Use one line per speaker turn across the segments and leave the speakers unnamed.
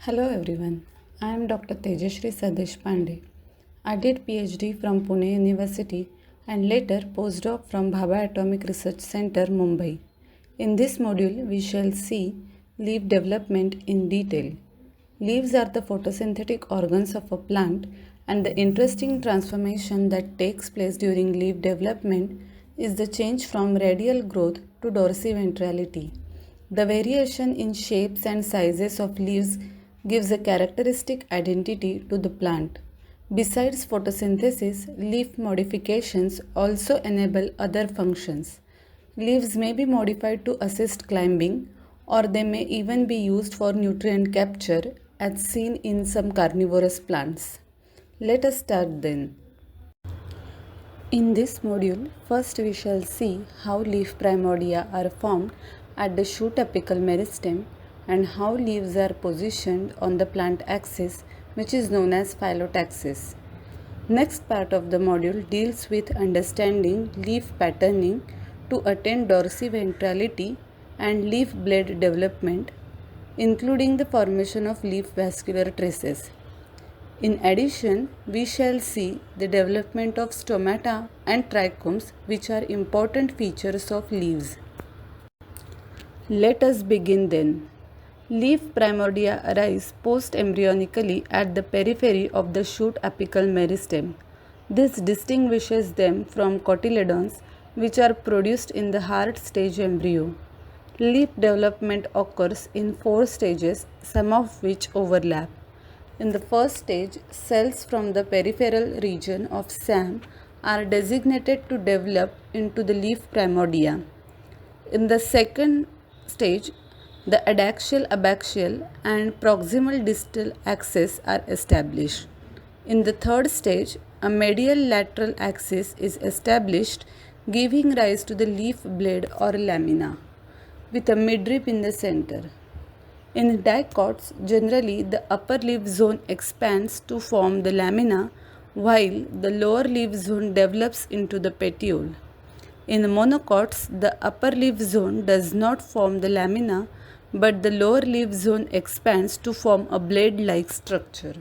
Hello everyone, I am Dr. Tejashree Sadesh Pandey. I did PhD from Pune University and later postdoc from Bhabha Atomic Research Center, Mumbai. In this module, we shall see leaf development in detail. Leaves are the photosynthetic organs of a plant, and the interesting transformation that takes place during leaf development is the change from radial growth to dorsiventrality. The variation in shapes and sizes of leaves gives a characteristic identity to the plant. Besides photosynthesis, leaf modifications also enable other functions. Leaves may be modified to assist climbing, or they may even be used for nutrient capture, as seen in some carnivorous plants. Let us start then. In this module, first we shall see how leaf primordia are formed at the shoot apical meristem and how leaves are positioned on the plant axis, which is known as Phyllotaxis. Next part of the module deals with understanding leaf patterning to attain dorsiventrality and leaf blade development, including the formation of leaf vascular traces. In addition, we shall see the development of stomata and trichomes, which are important features of leaves. Let us begin then. Leaf primordia arise post-embryonically at the periphery of the shoot apical meristem. This distinguishes them from cotyledons, which are produced in the hard stage embryo. Leaf development occurs in 4 stages, some of which overlap. In the first stage, cells from the peripheral region of SAM are designated to develop into the leaf primordia. In the second stage, the adaxial, abaxial and proximal distal axes are established. In the third stage, a medial lateral axis is established, giving rise to the leaf blade or lamina, with a midrib in the center. In dicots, generally the upper leaf zone expands to form the lamina, while the lower leaf zone develops into the petiole. In monocots, the upper leaf zone does not form the lamina, but the lower leaf zone expands to form a blade-like structure.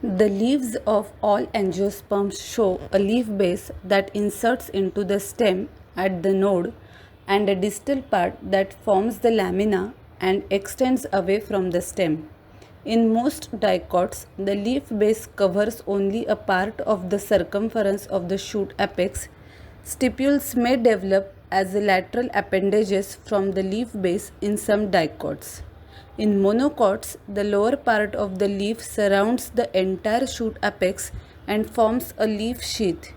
The leaves of all angiosperms show a leaf base that inserts into the stem at the node and a distal part that forms the lamina and extends away from the stem. In most dicots, the leaf base covers only a part of the circumference of the shoot apex. Stipules may develop as lateral appendages from the leaf base in some dicots. In monocots, the lower part of the leaf surrounds the entire shoot apex and forms a leaf sheath.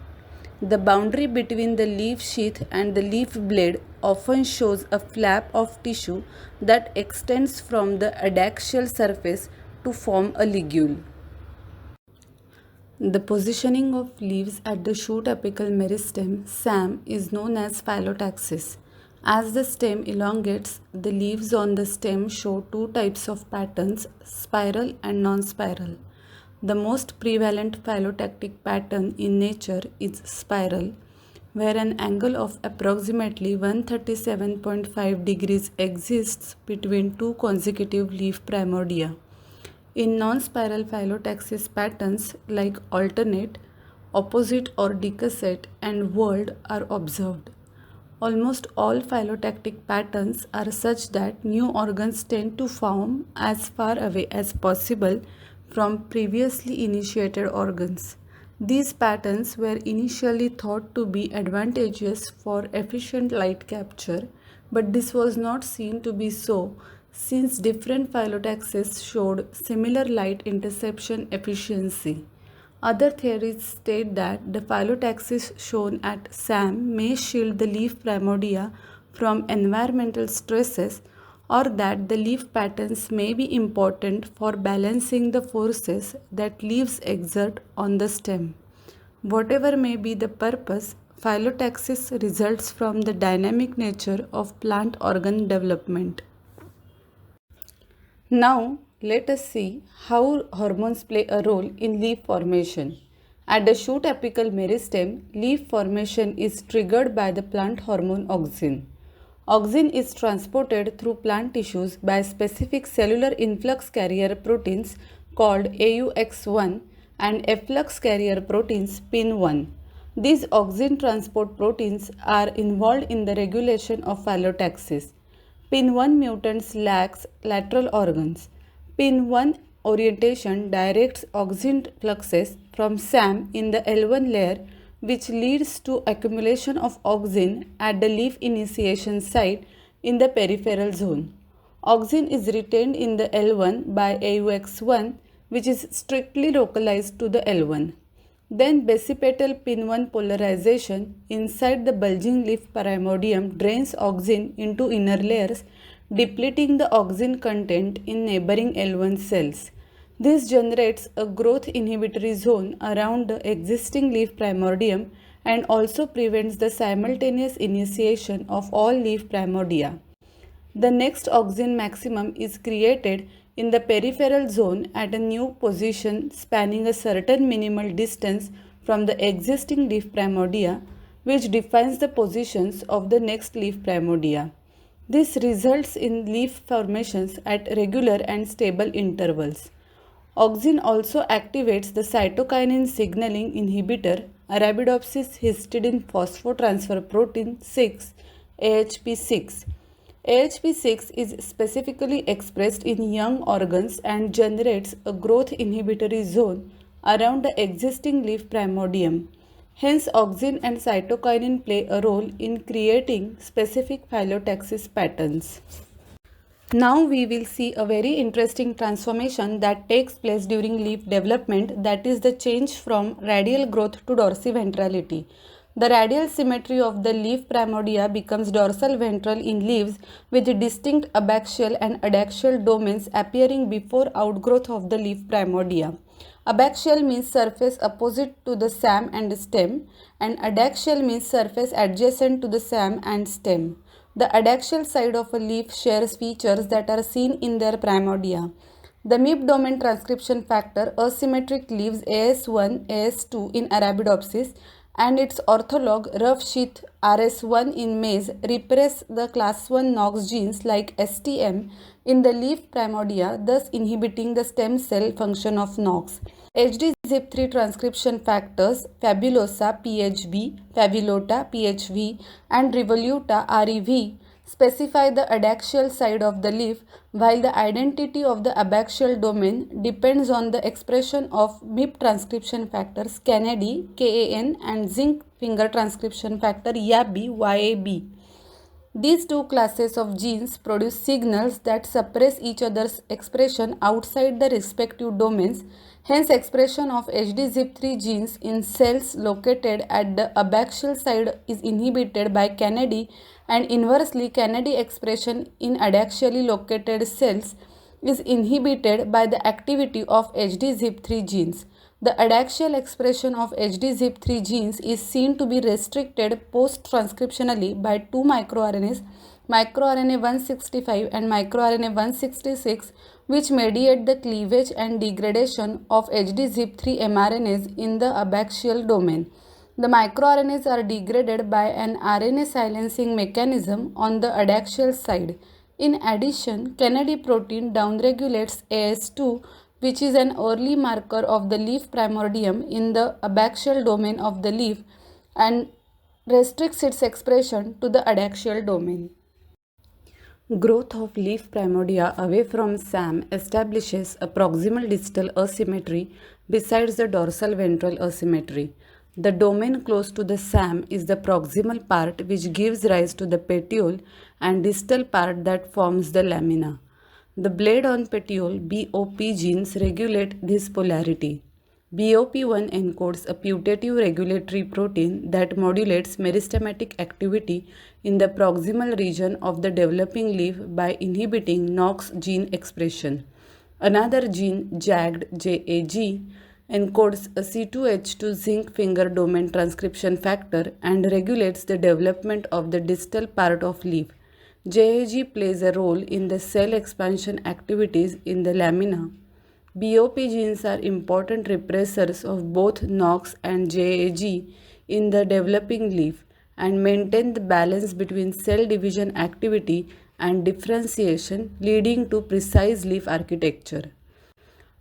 The boundary between the leaf sheath and the leaf blade often shows a flap of tissue that extends from the adaxial surface to form a ligule. The positioning of leaves at the shoot apical meristem (SAM) is known as phyllotaxis. As the stem elongates, the leaves on the stem show two types of patterns, spiral and non-spiral. The most prevalent phylotactic pattern in nature is spiral, where an angle of approximately 137.5 degrees exists between two consecutive leaf primordia. In non-spiral phyllotaxis patterns like alternate, opposite or decussate and whorled are observed. Almost all phylotactic patterns are such that new organs tend to form as far away as possible from previously initiated organs. These patterns were initially thought to be advantageous for efficient light capture, but this was not seen to be so since different phyllotaxis showed similar light interception efficiency. Other theories state that the phyllotaxis shown at SAM may shield the leaf primordia from environmental stresses, or that the leaf patterns may be important for balancing the forces that leaves exert on the stem. Whatever may be the purpose, phyllotaxis results from the dynamic nature of plant organ development. Now, let us see how hormones play a role in leaf formation. At the shoot apical meristem, leaf formation is triggered by the plant hormone auxin. Auxin is transported through plant tissues by specific cellular influx carrier proteins called AUX1 and efflux carrier proteins PIN1. These auxin transport proteins are involved in the regulation of Phyllotaxis. PIN1 mutants lacks lateral organs. PIN1 orientation directs auxin fluxes from SAM in the L1 layer, which leads to accumulation of auxin at the leaf initiation site in the peripheral zone. Auxin is retained in the L1 by AUX1, which is strictly localized to the L1. Then basipetal PIN1 polarization inside the bulging leaf primordium drains auxin into inner layers, depleting the auxin content in neighboring L1 cells. This generates a growth inhibitory zone around the existing leaf primordium and also prevents the simultaneous initiation of all leaf primordia. The next auxin maximum is created in the peripheral zone at a new position spanning a certain minimal distance from the existing leaf primordia, which defines the positions of the next leaf primordia. This results in leaf formations at regular and stable intervals. Auxin also activates the cytokinin signaling inhibitor Arabidopsis histidine phosphotransfer protein 6 AHP6. AHP6 is specifically expressed in young organs and generates a growth inhibitory zone around the existing leaf primordium. Hence, auxin and cytokinin play a role in creating specific Phyllotaxis patterns. Now we will see a very interesting transformation that takes place during leaf development, that is the change from radial growth to dorsiventrality. The radial symmetry of the leaf primordia becomes dorsal ventral in leaves with distinct abaxial and adaxial domains appearing before outgrowth of the leaf primordia. Abaxial means surface opposite to the SAM and stem, and adaxial means surface adjacent to the SAM and stem. The adaxial side of a leaf shares features that are seen in their primordia. The MIP domain transcription factor asymmetric leaves AS1, AS2 in Arabidopsis and its ortholog rough sheath RS1 in maize repress the class 1 NOX genes like STM in the leaf primordia, thus inhibiting the stem cell function of NOX. HD-ZIP3 transcription factors Fabulosa PHB, Favulota PHV and Revoluta REV specify the adaxial side of the leaf, while the identity of the abaxial domain depends on the expression of MIP transcription factors Kennedy KAN and zinc finger transcription factor YAB YAB. These two classes of genes produce signals that suppress each other's expression outside the respective domains. Hence, expression of HD-ZIP3 genes in cells located at the abaxial side is inhibited by Kennedy, and inversely Kennedy expression in adaxially located cells is inhibited by the activity of HD-ZIP3 genes. The adaxial expression of HD-ZIP3 genes is seen to be restricted post-transcriptionally by two microRNAs, microRNA 165 and microRNA 166, which mediate the cleavage and degradation of HD-ZIP3 mRNAs in the abaxial domain. The microRNAs are degraded by an RNA silencing mechanism on the adaxial side. In addition, Kennedy protein downregulates AS2, which is an early marker of the leaf primordium in the abaxial domain of the leaf, and restricts its expression to the adaxial domain. Growth of leaf primordia away from SAM establishes a proximal distal asymmetry besides the dorsal ventral asymmetry. The domain close to the SAM is the proximal part, which gives rise to the petiole, and distal part that forms the lamina. The blade on petiole BOP genes regulate this polarity. BOP1 encodes a putative regulatory protein that modulates meristematic activity in the proximal region of the developing leaf by inhibiting NOX gene expression. Another gene, JAG, encodes a C2H2 zinc finger domain transcription factor and regulates the development of the distal part of leaf. JAG plays a role in the cell expansion activities in the lamina. BOP genes are important repressors of both NOX and JAG in the developing leaf, and maintain the balance between cell division activity and differentiation, leading to precise leaf architecture.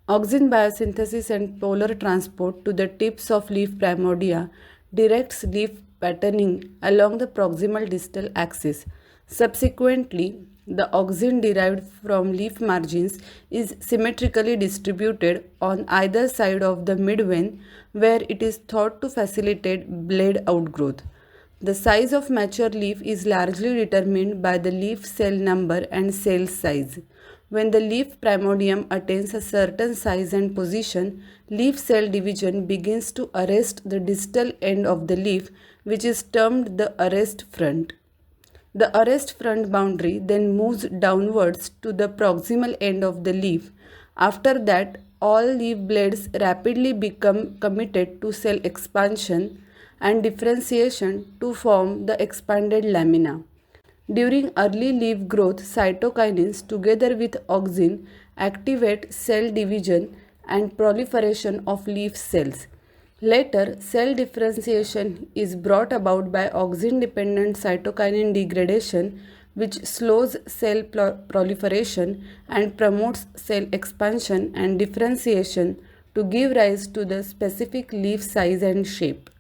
Auxin biosynthesis and polar transport to the tips of leaf primordia directs leaf patterning along the proximal distal axis. Subsequently, the auxin derived from leaf margins is symmetrically distributed on either side of the midvein, where it is thought to facilitate blade outgrowth. The size of mature leaf is largely determined by the leaf cell number and cell size. When the leaf primordium attains a certain size and position, leaf cell division begins to arrest the distal end of the leaf, which is termed the arrest front. The arrest front boundary then moves downwards to the proximal end of the leaf. After that, all leaf blades rapidly become committed to cell expansion and differentiation to form the expanded lamina. During early leaf growth, cytokinins together with auxin activate cell division and proliferation of leaf cells. Later, cell differentiation is brought about by auxin-dependent cytokinin degradation, which slows cell proliferation and promotes cell expansion and differentiation to give rise to the specific leaf size and shape.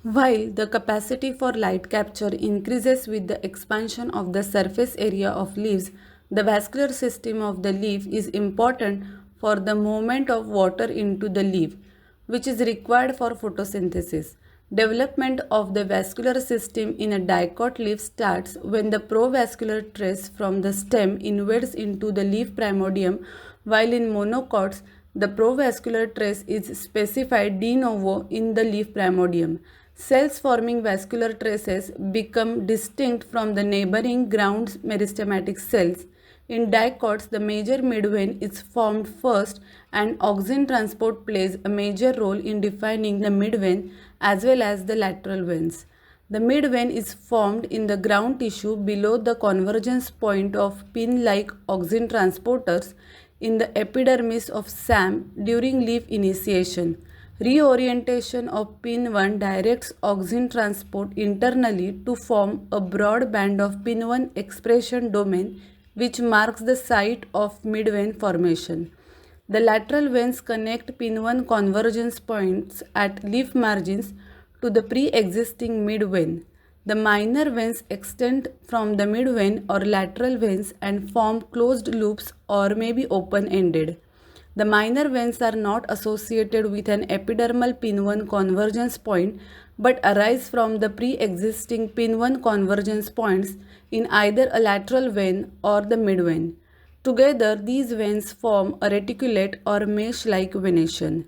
While the capacity for light capture increases with the expansion of the surface area of leaves, the vascular system of the leaf is important for the movement of water into the leaf, which is required for photosynthesis. Development of the vascular system in a dicot leaf starts when the provascular trace from the stem invades into the leaf primordium, while in monocots, the provascular trace is specified de novo in the leaf primordium. Cells forming vascular traces become distinct from the neighboring ground meristematic cells. In dicots, the major midvein is formed first, and auxin transport plays a major role in defining the midvein as well as the lateral veins. The midvein is formed in the ground tissue below the convergence point of pin-like auxin transporters in the epidermis of SAM during leaf initiation. Reorientation of pin 1 directs auxin transport internally to form a broad band of pin 1 expression domain, which marks the site of midvein formation. The lateral veins connect pin 1 convergence points at leaf margins to the pre-existing midvein. The minor veins extend from the midvein or lateral veins and form closed loops or may be open-ended. The minor veins are not associated with an epidermal pin 1 convergence point but arise from the pre-existing pin 1 convergence points in either a lateral vein or the midvein. Together, these veins form a reticulate or mesh-like venation.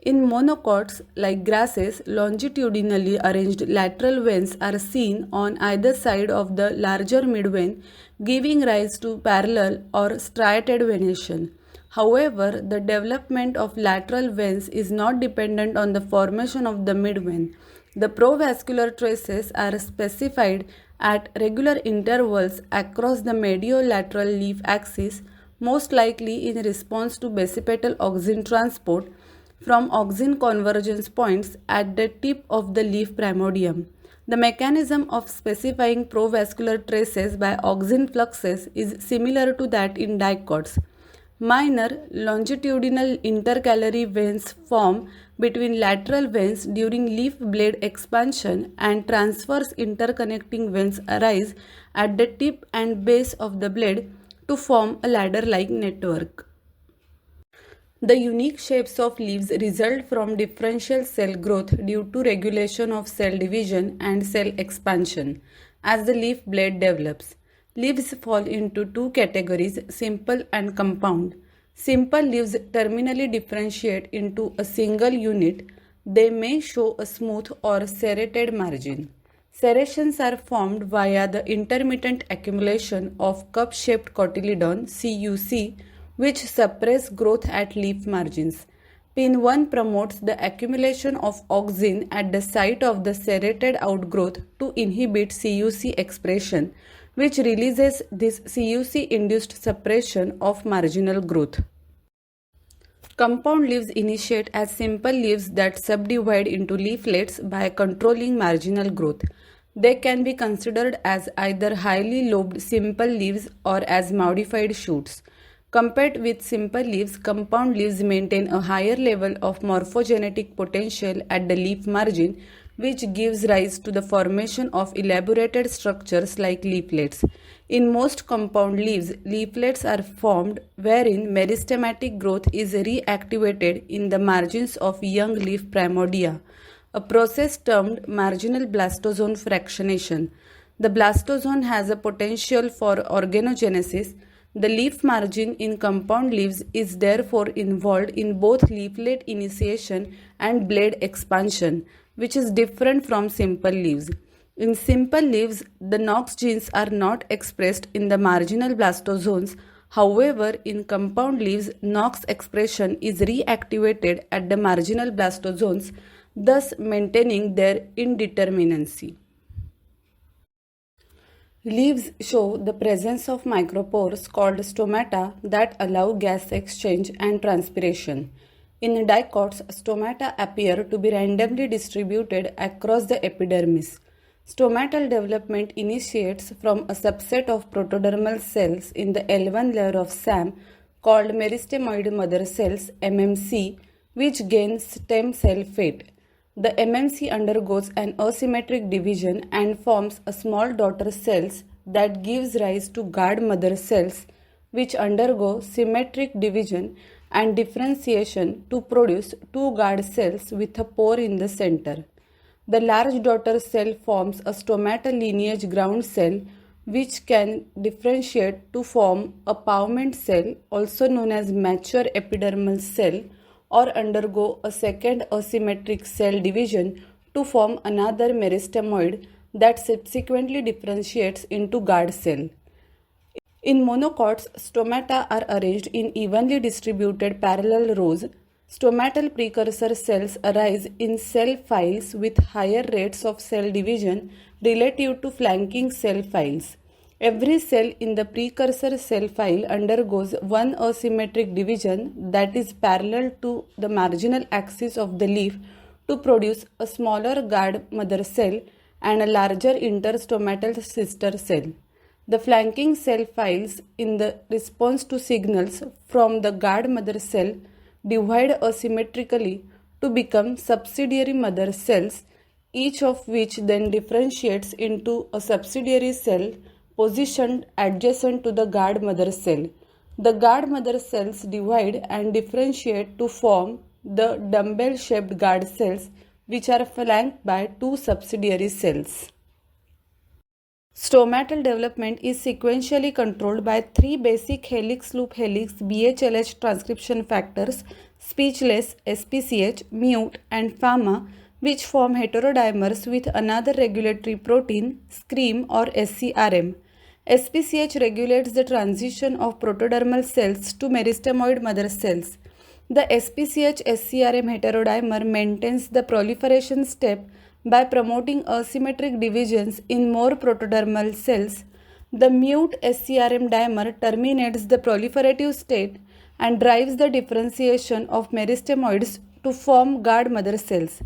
In monocots, like grasses, longitudinally arranged lateral veins are seen on either side of the larger midvein, giving rise to parallel or striated venation. However, the development of lateral veins is not dependent on the formation of the midvein. The provascular traces are specified at regular intervals across the mediolateral leaf axis, most likely in response to basipetal auxin transport from auxin convergence points at the tip of the leaf primordium. The mechanism of specifying provascular traces by auxin fluxes is similar to that in dicots. Minor longitudinal intercalary veins form between lateral veins during leaf blade expansion, and transverse interconnecting veins arise at the tip and base of the blade to form a ladder-like network. The unique shapes of leaves result from differential cell growth due to regulation of cell division and cell expansion as the leaf blade develops. Leaves fall into two categories, simple and compound. Simple leaves terminally differentiate into a single unit. They may show a smooth or serrated margin. Serrations are formed via the intermittent accumulation of cup-shaped cotyledon (CUC), which suppress growth at leaf margins. Pin 1 promotes the accumulation of auxin at the site of the serrated outgrowth to inhibit CUC expression, which releases this CUC-induced suppression of marginal growth. Compound leaves initiate as simple leaves that subdivide into leaflets by controlling marginal growth. They can be considered as either highly lobed simple leaves or as modified shoots. Compared with simple leaves, compound leaves maintain a higher level of morphogenetic potential at the leaf margin, which gives rise to the formation of elaborated structures like leaflets. In most compound leaves, leaflets are formed wherein meristematic growth is reactivated in the margins of young leaf primordia, a process termed marginal blastozone fractionation. The blastozone has a potential for organogenesis. The leaf margin in compound leaves is therefore involved in both leaflet initiation and blade expansion, which is different from simple leaves. In simple leaves, the Knox genes are not expressed in the marginal blastozones. However, in compound leaves, Knox expression is reactivated at the marginal blastozones, thus maintaining their indeterminacy. Leaves show the presence of micropores called stomata that allow gas exchange and transpiration. In dicots, stomata appear to be randomly distributed across the epidermis. Stomatal development initiates from a subset of protodermal cells in the L1 layer of SAM called meristemoid mother cells (MMC), which gain stem cell fate. The MMC undergoes an asymmetric division and forms a small daughter cells that gives rise to guard mother cells, which undergo symmetric division and differentiation to produce two guard cells with a pore in the center. The large daughter cell forms a stomatal lineage ground cell, which can differentiate to form a pavement cell, also known as mature epidermal cell, or undergo a second asymmetric cell division to form another meristemoid that subsequently differentiates into guard cell. In monocots, stomata are arranged in evenly distributed parallel rows. Stomatal precursor cells arise in cell files with higher rates of cell division relative to flanking cell files. Every cell in the precursor cell file undergoes one asymmetric division that is parallel to the marginal axis of the leaf to produce a smaller guard mother cell and a larger interstomatal sister cell. The flanking cell files, in the response to signals from the guard mother cell, divide asymmetrically to become subsidiary mother cells, each of which then differentiates into a subsidiary cell positioned adjacent to the guard mother cell. The guard mother cells divide and differentiate to form the dumbbell-shaped guard cells, which are flanked by two subsidiary cells. Stomatal development is sequentially controlled by three basic helix loop helix BHLH transcription factors, speechless, SPCH, mute, and FAMA, which form heterodimers with another regulatory protein, SCREAM or SCRM. SPCH regulates the transition of protodermal cells to meristemoid mother cells. The SPCH-SCRM heterodimer maintains the proliferation step by promoting asymmetric divisions in more protodermal cells. The mute SCRM dimer terminates the proliferative state and drives the differentiation of meristemoids to form guard mother cells.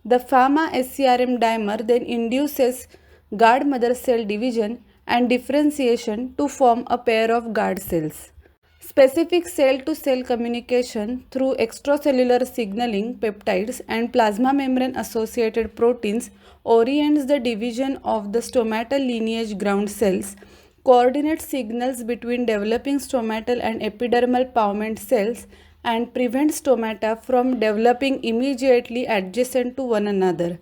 The FAMA SCRM dimer then induces guard mother cell division and differentiation to form a pair of guard cells. Specific cell-to-cell communication through extracellular signaling peptides and plasma membrane-associated proteins orients the division of the stomatal lineage ground cells, coordinates signals between developing stomatal and epidermal pavement cells, and prevents stomata from developing immediately adjacent to one another.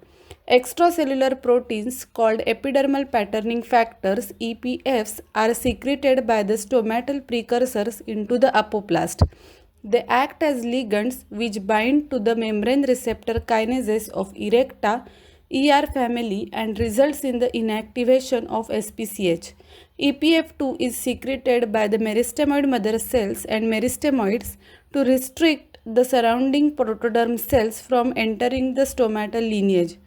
Extracellular proteins called epidermal patterning factors (EPFs) are secreted by the stomatal precursors into the apoplast. They act as ligands which bind to the membrane receptor kinases of erecta, ER family, and results in the inactivation of SPCH. EPF2 is secreted by the meristemoid mother cells and meristemoids to restrict the surrounding protoderm cells from entering the stomatal lineage.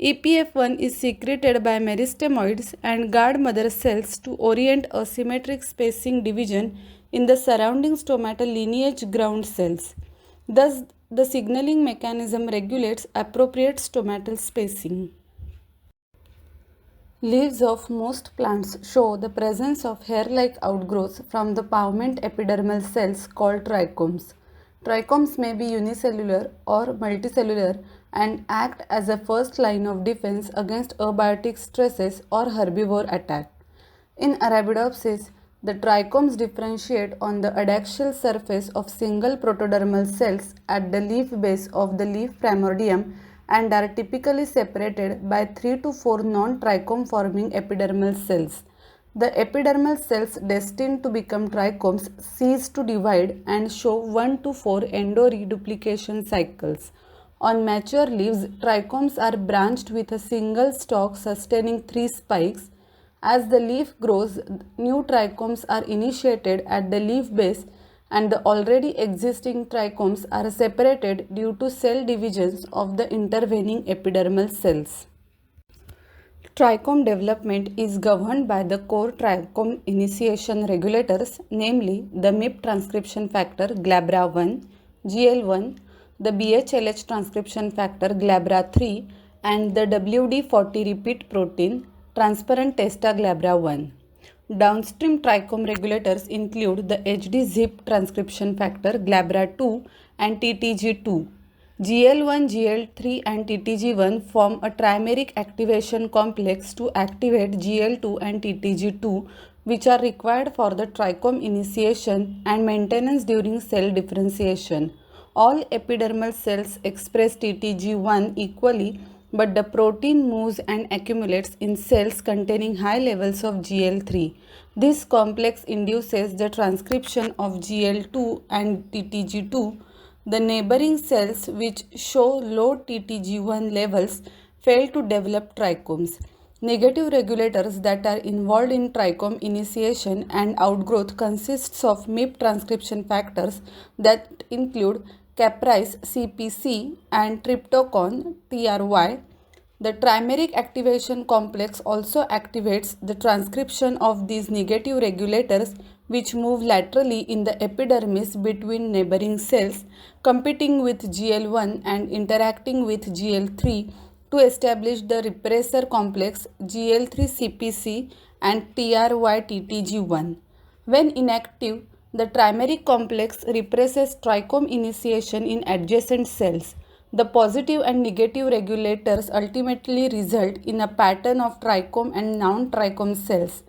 EPF1 is secreted by meristemoids and guard mother cells to orient asymmetric spacing division in the surrounding stomatal lineage ground cells. Thus, the signaling mechanism regulates appropriate stomatal spacing. Leaves of most plants show the presence of hair-like outgrowths from the pavement epidermal cells called trichomes. Trichomes may be unicellular or multicellular and act as a first line of defense against abiotic stresses or herbivore attack. In Arabidopsis, the trichomes differentiate on the adaxial surface of single protodermal cells at the leaf base of the leaf primordium and are typically separated by 3 to 4 non-trichome forming epidermal cells. The epidermal cells destined to become trichomes cease to divide and show 1 to 4 endo-reduplication cycles. On mature leaves, trichomes are branched with a single stalk sustaining 3 spikes. As the leaf grows, new trichomes are initiated at the leaf base and the already existing trichomes are separated due to cell divisions of the intervening epidermal cells. Trichome development is governed by the core trichome initiation regulators, namely the MIP transcription factor GLABRA1, GL1, the BHLH transcription factor GLABRA3, and the WD40 repeat protein transparent testa GLABRA1. Downstream trichome regulators include the HD-ZIP transcription factor GLABRA2 and TTG2. GL1, GL3 and TTG1 form a trimeric activation complex to activate GL2 and TTG2, which are required for the trichome initiation and maintenance during cell differentiation. All epidermal cells express TTG1 equally, but the protein moves and accumulates in cells containing high levels of GL3. This complex induces the transcription of GL2 and TTG2. The neighboring cells which show low TTG1 levels fail to develop trichomes. Negative regulators that are involved in trichome initiation and outgrowth consists of MIP transcription factors that include caprase CPC and tryptochan TRY. The trimeric activation complex also activates the transcription of these negative regulators which move laterally in the epidermis between neighboring cells, competing with GL1 and interacting with GL3 to establish the repressor complex GL3-CPC and TRY-TTG1. When inactive, the trimeric complex represses trichome initiation in adjacent cells. The positive and negative regulators ultimately result in a pattern of trichome and non-trichome cells.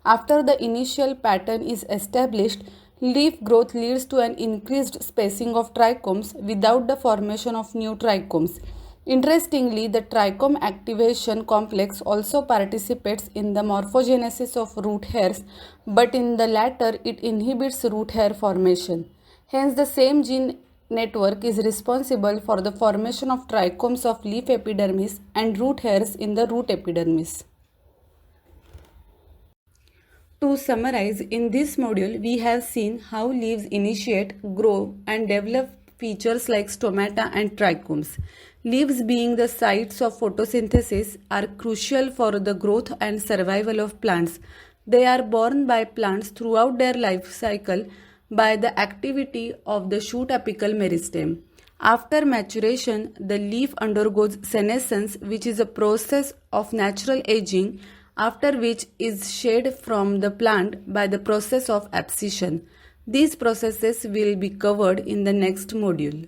After the initial pattern is established, leaf growth leads to an increased spacing of trichomes without the formation of new trichomes. Interestingly, the trichome activation complex also participates in the morphogenesis of root hairs, but in the latter it inhibits root hair formation. Hence, the same gene network is responsible for the formation of trichomes of leaf epidermis and root hairs in the root epidermis. To summarize, in this module, we have seen how leaves initiate, grow, and develop features like stomata and trichomes. Leaves, being the sites of photosynthesis, are crucial for the growth and survival of plants. They are borne by plants throughout their life cycle by the activity of the shoot apical meristem. After maturation, the leaf undergoes senescence, which is a process of natural aging, after which is shed from the plant by the process of abscission. These processes will be covered in the next module.